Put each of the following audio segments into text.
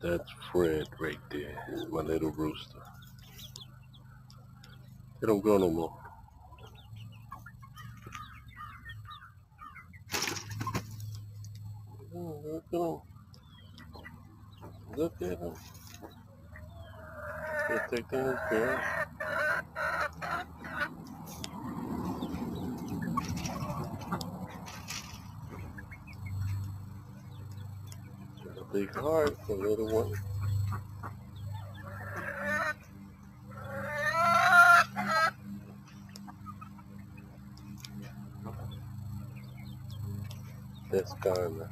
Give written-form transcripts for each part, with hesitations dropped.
That's Fred right there, my little rooster. They don't grow no more. Look at him. Look at him. Protecting his parents. Got a big heart for little one. That's kinda.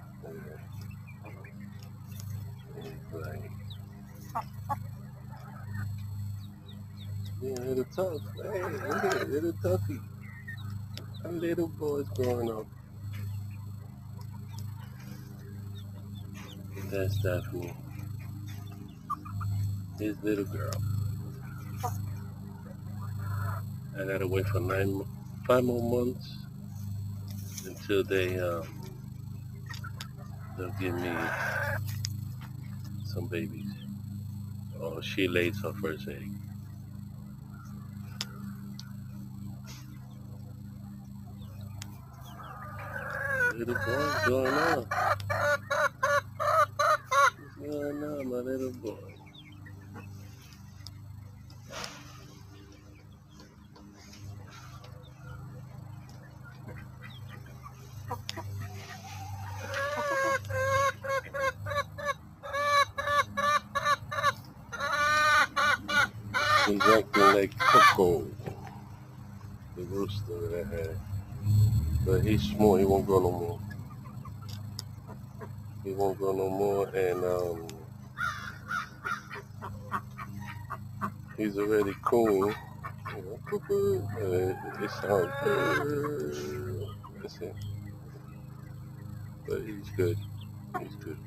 Right. Yeah, little tough. Hey, look at it, little toughy. A little boy's growing up. That's Daphne, his little girl. I gotta wait for 5 more months until they'll give me some babies. Or she lays her first egg. Little boy's going on. What's going on, my little boy? He's acting like Coco, the rooster that I had. But he's small, he won't grow no more. He won't grow no more, and he's already cool. It sounds good. That's it. But he's good. He's good.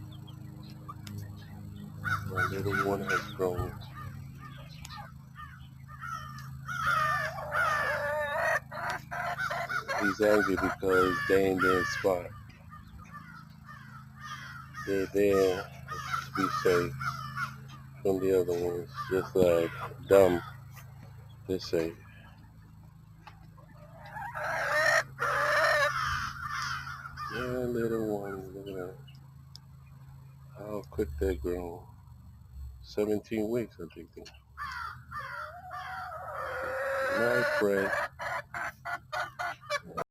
My little one has grown. He's angry because they ain't in spot. They're there to be safe from the other ones, just like dumb. They're safe. Yeah, little one, look at that. How quick they grow. 17 weeks, I think. Nice, Fred.